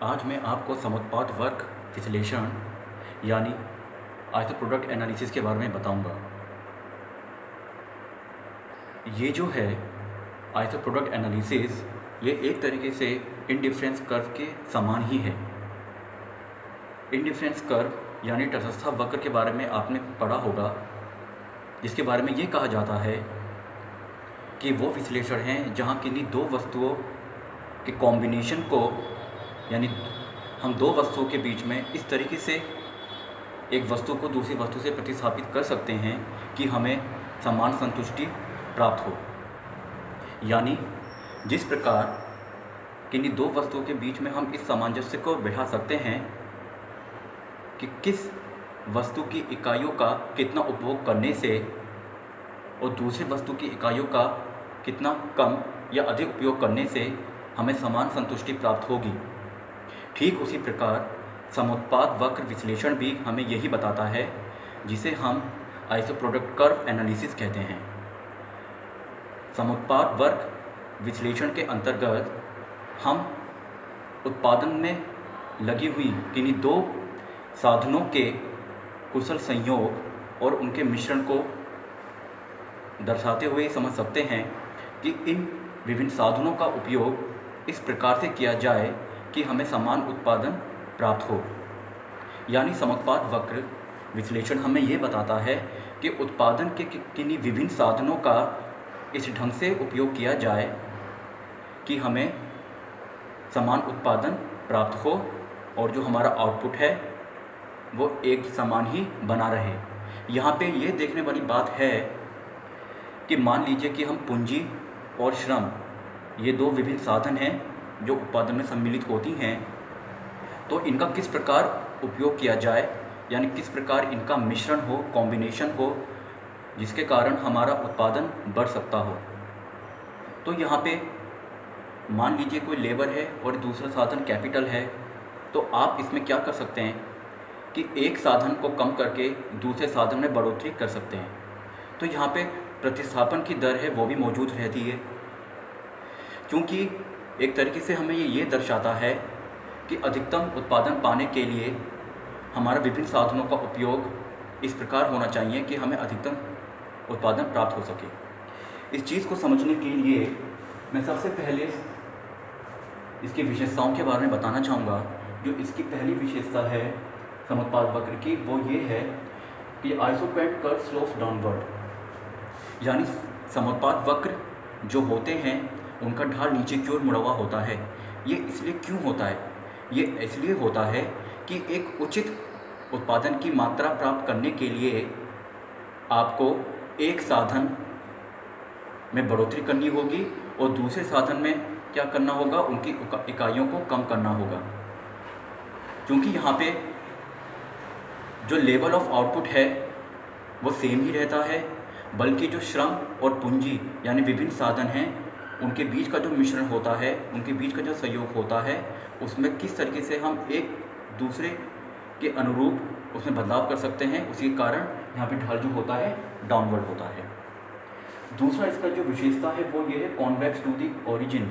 आज मैं आपको समुत्पाद वक्र विश्लेषण यानी आइसो प्रोडक्ट एनालिसिस के बारे में बताऊंगा। ये जो है आइसो प्रोडक्ट एनालिसिस, ये एक तरीके से इंडिफरेंस कर्व के समान ही है। इंडिफरेंस कर्व यानी तटस्थता वक्र के बारे में आपने पढ़ा होगा, जिसके बारे में ये कहा जाता है कि वो विश्लेषण हैं जहाँ किन्हीं दो वस्तुओं के कॉम्बिनेशन को, यानी हम दो वस्तुओं के बीच में इस तरीके से एक वस्तु को दूसरी वस्तु से प्रतिस्थापित कर सकते हैं कि हमें समान संतुष्टि प्राप्त हो। यानी जिस प्रकार किन्हीं दो वस्तुओं के बीच में हम इस सामंजस्य को बैठा सकते हैं कि किस वस्तु की इकाइयों का कितना उपभोग करने से और दूसरी वस्तु की इकाइयों का कितना कम या अधिक उपयोग करने से हमें समान संतुष्टि प्राप्त होगी। ठीक उसी प्रकार समुत्पाद वक्र विश्लेषण भी हमें यही बताता है, जिसे हम आइसो प्रोडक्ट कर्व एनालिसिस कहते हैं। समुत्पाद वक्र विश्लेषण के अंतर्गत हम उत्पादन में लगी हुई किन्हीं दो साधनों के कुशल संयोग और उनके मिश्रण को दर्शाते हुए समझ सकते हैं कि इन विभिन्न साधनों का उपयोग इस प्रकार से किया जाए कि हमें समान उत्पादन प्राप्त हो। यानी समुत्पाद वक्र विश्लेषण हमें ये बताता है कि उत्पादन के किन्हीं विभिन्न साधनों का इस ढंग से उपयोग किया जाए कि हमें समान उत्पादन प्राप्त हो और जो हमारा आउटपुट है वो एक समान ही बना रहे। यहाँ पे ये देखने वाली बात है कि मान लीजिए कि हम पूंजी और श्रम, ये दो विभिन्न साधन हैं जो उत्पादन में सम्मिलित होती हैं, तो इनका किस प्रकार उपयोग किया जाए, यानी किस प्रकार इनका मिश्रण हो, कॉम्बिनेशन हो, जिसके कारण हमारा उत्पादन बढ़ सकता हो। तो यहाँ पे मान लीजिए कोई लेबर है और दूसरा साधन कैपिटल है, तो आप इसमें क्या कर सकते हैं कि एक साधन को कम करके दूसरे साधन में बढ़ोतरी कर सकते हैं। तो यहाँ पे प्रतिस्थापन की दर है वो भी मौजूद रहती है, क्योंकि एक तरीके से हमें ये दर्शाता है कि अधिकतम उत्पादन पाने के लिए हमारा विभिन्न साधनों का उपयोग इस प्रकार होना चाहिए कि हमें अधिकतम उत्पादन प्राप्त हो सके। इस चीज़ को समझने के लिए मैं सबसे पहले इसकी विशेषताओं के बारे में बताना चाहूँगा। जो इसकी पहली विशेषता है समुत्पाद वक्र की, वो ये है कि आइसोपॉइंट कर्व स्लोप्स डाउनवर्ड। यानी समुत्पाद वक्र जो होते हैं उनका ढाल नीचे की ओर मुड़ा हुआ होता है। ये इसलिए क्यों होता है? ये इसलिए होता है कि एक उचित उत्पादन की मात्रा प्राप्त करने के लिए आपको एक साधन में बढ़ोतरी करनी होगी और दूसरे साधन में क्या करना होगा, उनकी इकाइयों को कम करना होगा। क्योंकि यहाँ पे जो लेवल ऑफ आउटपुट है वो सेम ही रहता है, बल्कि जो श्रम और पूंजी यानी विभिन्न साधन हैं उनके बीच का जो मिश्रण होता है, उनके बीच का जो सहयोग होता है, उसमें किस तरीके से हम एक दूसरे के अनुरूप उसमें बदलाव कर सकते हैं, उसी के कारण यहाँ पे ढाल जो होता है डाउनवर्ड होता है। दूसरा इसका जो विशेषता है वो ये है कॉन्वेक्स टू दी ओरिजिन।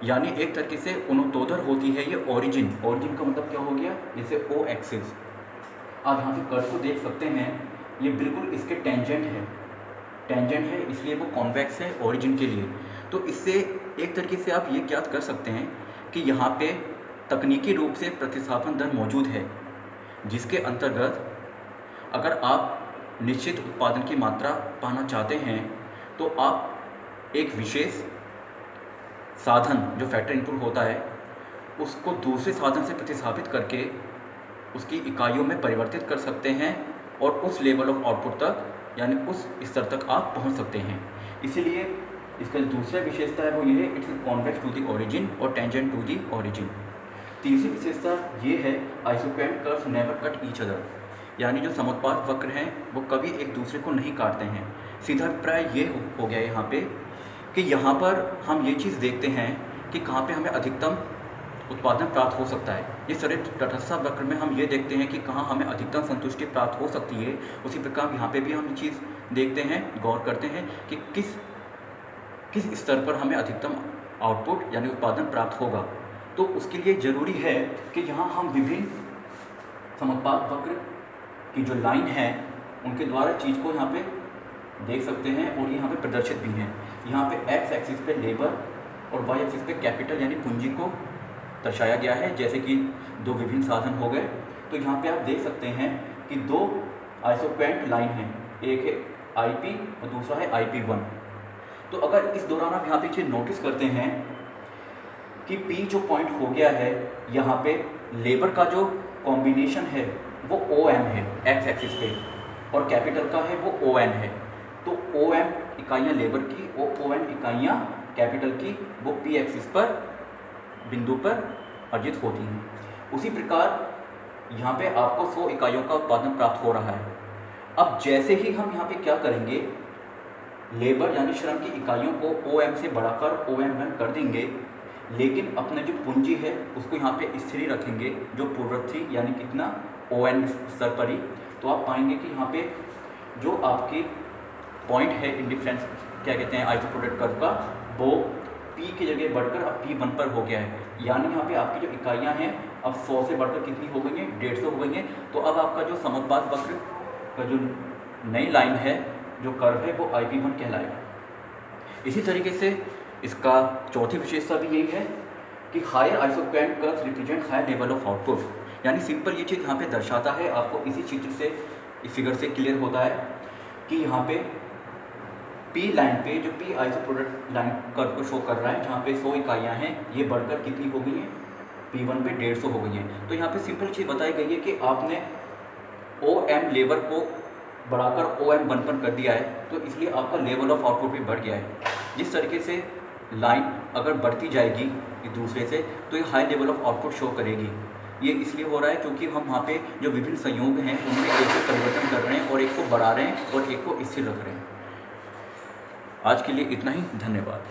यानी एक तरीके से उन्नतोदर होती है ये ओरिजिन। ओरिजिन का मतलब क्या हो गया, जैसे ओ एक्सिस। आप यहाँ से कर्व को देख सकते हैं, ये बिल्कुल इसके टेंजेंट है, इसलिए वो कॉन्वेक्स है ओरिजिन के लिए। तो इससे एक तरीके से आप ये ज्ञात कर सकते हैं कि यहाँ पे तकनीकी रूप से प्रतिस्थापन दर मौजूद है, जिसके अंतर्गत अगर आप निश्चित उत्पादन की मात्रा पाना चाहते हैं तो आप एक विशेष साधन जो फैक्टर इनपुट होता है उसको दूसरे साधन से प्रतिस्थापित करके उसकी इकाइयों में परिवर्तित कर सकते हैं और उस लेवल ऑफ आउटपुट तक, यानी उस स्तर तक आप पहुंच सकते हैं। इसीलिए इसका दूसरा विशेषता है वो ये है, it's convex to the origin और टेंजेंट टू दी ओरिजिन। तीसरी विशेषता ये है isopoint curves never cut each other. यानी जो समुत्पाद वक्र हैं वो कभी एक दूसरे को नहीं काटते हैं। सीधा अभिप्राय ये हो गया यहाँ पे कि यहाँ पर हम ये चीज़ देखते हैं कि कहाँ पे हमें अधिकतम उत्पादन प्राप्त हो सकता है। ये सारे तटस्थ वक्र में हम ये देखते हैं कि कहाँ हमें अधिकतम संतुष्टि प्राप्त हो सकती है। उसी प्रकार यहाँ पे भी हम ये चीज़ देखते हैं, गौर करते हैं कि किस स्तर पर हमें अधिकतम आउटपुट यानी उत्पादन प्राप्त होगा। तो उसके लिए ज़रूरी है कि यहाँ हम विभिन्न समोत्पाद वक्र की जो लाइन है उनके द्वारा चीज़ को यहाँ पे देख सकते हैं और यहाँ पे प्रदर्शित भी हैं। यहाँ पे एक्स एक्सिस पे लेबर और वाई एक्सिस पे कैपिटल यानी पूंजी को दर्शाया गया है, जैसे कि दो विभिन्न साधन हो गए। तो यहाँ पे आप देख सकते हैं कि दो आइसोक्वेंट लाइन हैं, एक है IP और दूसरा है IP1। तो अगर इस दौरान आप यहाँ पे चीज़ नोटिस करते हैं कि P जो पॉइंट हो गया है, यहाँ पे लेबर का जो कॉम्बिनेशन है वो OM है एक्स एक्सिस पे और कैपिटल का है वो ON है। तो OM इकाइयाँ लेबर की और ON इकाइयाँ कैपिटल की वो P एक्सिस पर बिंदु पर अर्जित होती हैं। उसी प्रकार यहाँ पे आपको 100 इकाइयों का उत्पादन प्राप्त हो रहा है। अब जैसे ही हम यहाँ पे क्या करेंगे, लेबर यानी श्रम की इकाइयों को OM से बढ़ाकर OM1 कर देंगे, लेकिन अपने जो पूंजी है उसको यहाँ पे स्थिर रखेंगे, जो पूर्ववर्ती यानी कितना ON स्तर पर ही। तो आप पाएंगे कि यहाँ पे जो आपकी पॉइंट है इंडिफरेंस क्या कहते हैं आइसोप्रोडक्ट कर्व का, वो P की जगह बढ़कर अब P1 पर हो गया है। यानी यहाँ पे आपकी जो इकाइयाँ हैं अब 100 से बढ़कर कितनी हो गई हैं, 150 हो गई हैं। तो अब आपका जो समोत्पाद वक्र का जो नई लाइन है, जो कर्व है, वो IP1 कहलाएगा। इसी तरीके से इसका चौथी विशेषता भी यही है कि higher isoquant curves represent higher level of output. यानी सिंपल ये चीज़ यहाँ पे दर्शाता है, आपको इसी चित्र से, इस फिगर से क्लियर होता है कि यहाँ पे P लाइन पे जो P आइसोप्रोडक्ट लाइन कर्व को शो कर रहा है, जहाँ पे 100 इकाइयाँ हैं, ये बढ़कर कितनी हो गई हैं, P1 पे 150 हो गई हैं। तो यहाँ पे सिंपल चीज़ बताई गई है कि आपने OM लेबर को बढ़ाकर OM1 पर कर दिया है, तो इसलिए आपका लेवल ऑफ आउटपुट भी बढ़ गया है। जिस तरीके से लाइन अगर बढ़ती जाएगी एक दूसरे से, तो ये high level of output show करेगी। ये इसलिए हो रहा है क्योंकि हम वहाँ पे जो विभिन्न संयोग हैं उनमें एक को परिवर्तन कर रहे हैं और एक को बढ़ा रहे हैं और एक को स्थिर रख रहे हैं। आज के लिए इतना ही, धन्यवाद।